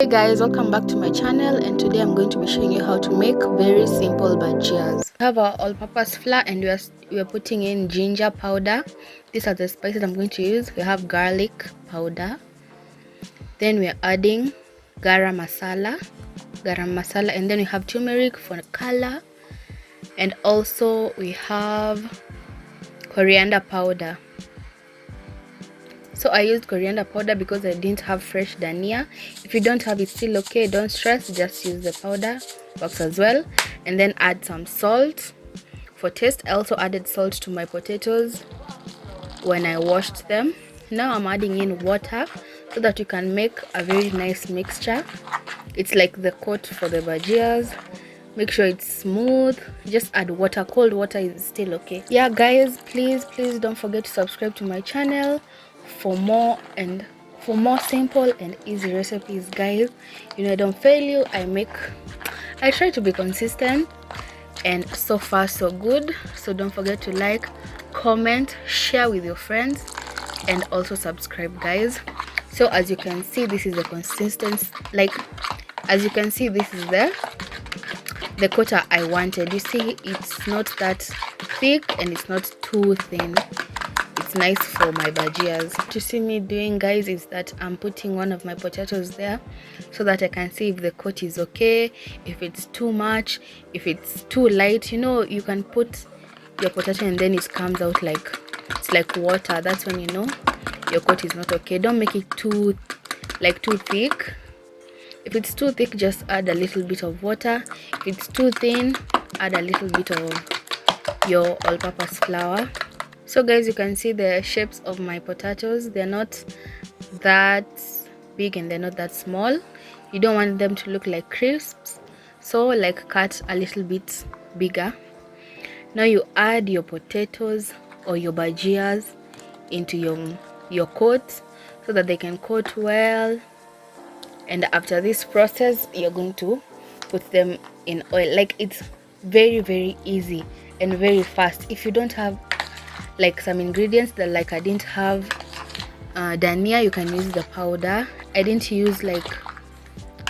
Hey guys, welcome back to my channel, and today I'm going to be showing you how to make very simple bhajias. We have our all-purpose flour and we are putting in ginger powder. These are the spices I'm going to use. We have garlic powder. Then we are adding garam masala, and then we have turmeric for color, and also we have coriander powder. So I used coriander powder because I didn't have fresh dhania. If you don't have it, still okay, don't stress, just use the powder, works as well. And then add some salt for taste. I also added salt to my potatoes when I washed them. Now I'm adding in water so that you can make a very nice mixture. It's like the coat for the bhajias. Make sure it's smooth. Just add water. Cold water is still okay. Yeah guys, please don't forget to subscribe to my channel for more simple and easy recipes, guys. You know, I don't fail you. I try to be consistent, and so far so good. So don't forget to like, comment, share with your friends, and also subscribe, guys. So as you can see, this is the consistency. As you can see, this is the quota I wanted. You see, it's not that thick and it's not too thin. It's nice for my bhajias. What you see me doing, guys, is that I'm putting one of my potatoes there so that I can see if the coat is okay, if it's too much, if it's too light. You know, you can put your potato and then it comes out like it's like water. That's when you know your coat is not okay. Don't make it too thick. If it's too thick, just add a little bit of water. If it's too thin, add a little bit of your all-purpose flour. So guys, you can see the shapes of my potatoes. They're not that big and they're not that small. You don't want them to look like crisps, so like cut a little bit bigger. Now you add your potatoes or your bhajias into your coat so that they can coat well. And after this process, you're going to put them in oil. Like, it's very easy and very fast. If you don't have like some ingredients that, like, I didn't have dhania, you can use the powder. I didn't use like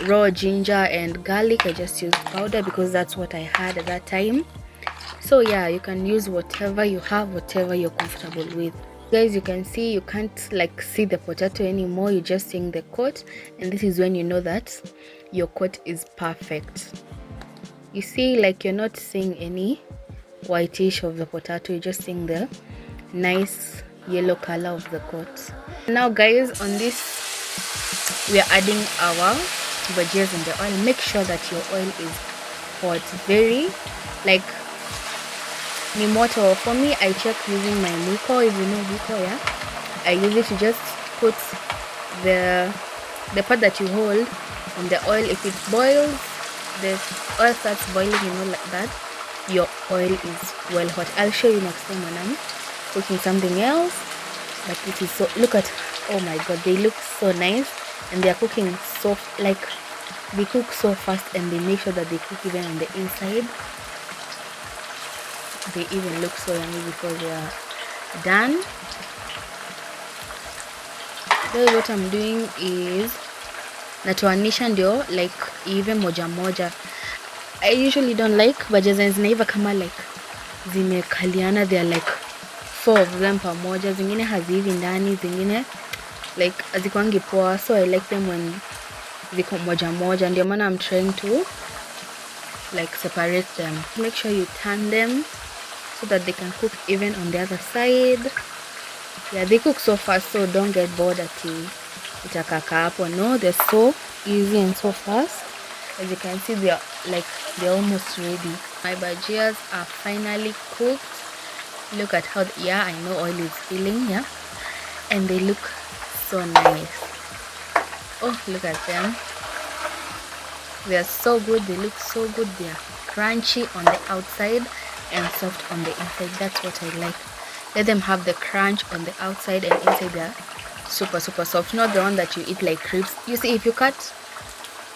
raw ginger and garlic. I just used powder because that's what I had at that time. So yeah, you can use whatever you have, whatever you're comfortable with. Guys, you can see you can't like see the potato anymore. You're just seeing the coat, and this is when you know that your coat is perfect. You see, like, you're not seeing any whitish of the potato, you're just seeing the nice yellow color of the coat. Now guys, on this we are adding our bhajias in the oil. Make sure that your oil is hot, very like ni moto. For me, I check using my Muko. If you know Muko, yeah, I use it to just put the part that you hold in the oil. If it boils, the oil starts boiling, you know, like that, your oil is well hot. I'll show you next time when I'm cooking something else. But this is so, look at, oh my god, they look so nice, and they are cooking so, like, they cook so fast, and they make sure that they cook even on the inside. They even look so yummy before they are done. So what I'm doing is natoanisha ndio like even moja moja. I usually don't like bhajias zinaiva kama like zimekaliana. They are like 4 of them pamoja. Zingine hazivi ndani, zingine like hazikwangi poa. So I like them when ziko moja moja. Ndio maana I'm trying to like separate them. Make sure you turn them so that they can cook even on the other side. Yeah, they cook so fast, so don't get bored at itakaka hapo. No, they're so easy and so fast. As you can see, they're almost ready. My bhajias are finally cooked. Look at how, yeah, I know oil is spilling, yeah, and they look so nice. Oh, look at them. They are so good. They look so good. They are crunchy on the outside and soft on the inside. That's what I like. Let them have the crunch on the outside, and inside they're super soft, not the one that you eat like crisps. You see, if you cut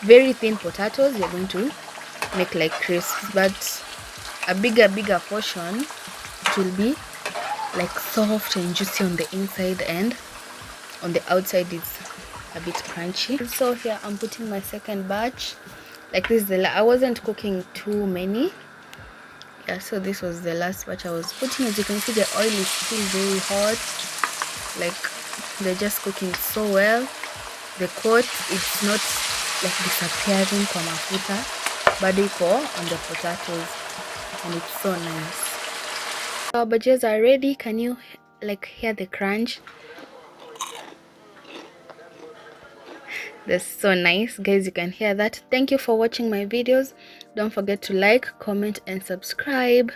very thin potatoes, you're going to make like crisps, but a bigger portion, it will be like soft and juicy on the inside, and on the outside it's a bit crunchy. So here I'm putting my second batch. Like this is I wasn't cooking too many. Yeah, so this was the last batch I was putting. As you can see, the oil is still very hot. Like they're just cooking so well. The coat is not like disappearing from mafuta, but iko on the potatoes, and it's so nice. Our bhajiyas are ready. Can you like hear the crunch? That's so nice, guys. You can hear that. Thank you for watching my videos. Don't forget to like, comment and subscribe.